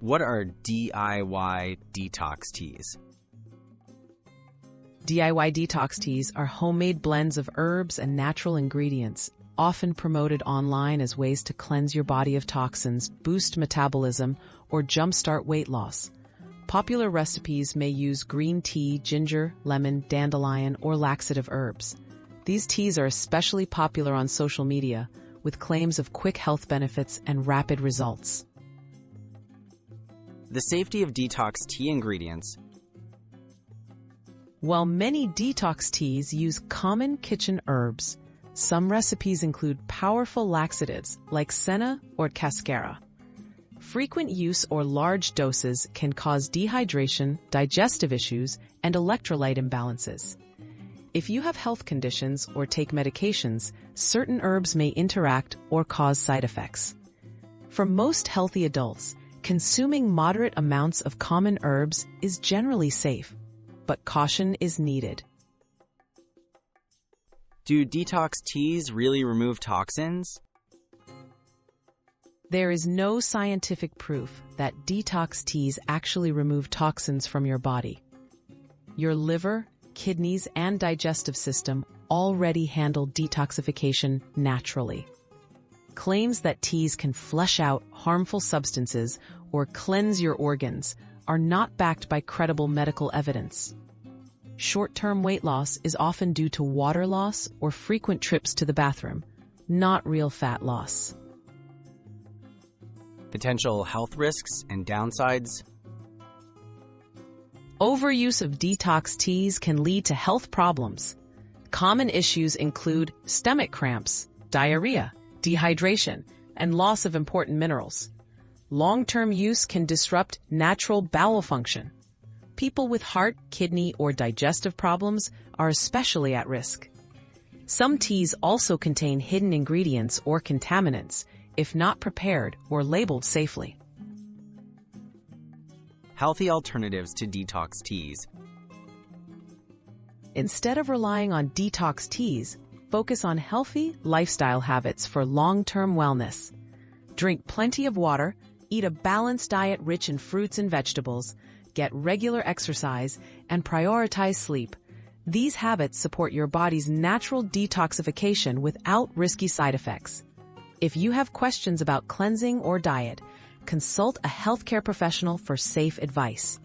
What are DIY detox teas? DIY detox teas are homemade blends of herbs and natural ingredients, often promoted online as ways to cleanse your body of toxins, boost metabolism, or jumpstart weight loss. Popular recipes may use green tea, ginger, lemon, dandelion, or laxative herbs. These teas are especially popular on social media, with claims of quick health benefits and rapid results. The safety of detox tea ingredients. While many detox teas use common kitchen herbs, some recipes include powerful laxatives like senna or cascara. Frequent use or large doses can cause dehydration, digestive issues, and electrolyte imbalances. If you have health conditions or take medications, certain herbs may interact or cause side effects. For most healthy adults, consuming moderate amounts of common herbs is generally safe, but caution is needed. Do detox teas really remove toxins? There is no scientific proof that detox teas actually remove toxins from your body. Your liver, kidneys, and digestive system already handle detoxification naturally. Claims that teas can flush out harmful substances or cleanse your organs are not backed by credible medical evidence. Short-term weight loss is often due to water loss or frequent trips to the bathroom, not real fat loss. Potential health risks and downsides. Overuse of detox teas can lead to health problems. Common issues include stomach cramps, diarrhea, dehydration, and loss of important minerals. Long-term use can disrupt natural bowel function. People with heart, kidney, or digestive problems are especially at risk. Some teas also contain hidden ingredients or contaminants, if not prepared or labeled safely. Healthy alternatives to detox teas. Instead of relying on detox teas, focus on healthy lifestyle habits for long-term wellness. Drink plenty of water, eat a balanced diet rich in fruits and vegetables, get regular exercise, and prioritize sleep. These habits support your body's natural detoxification without risky side effects. If you have questions about cleansing or diet, consult a healthcare professional for safe advice.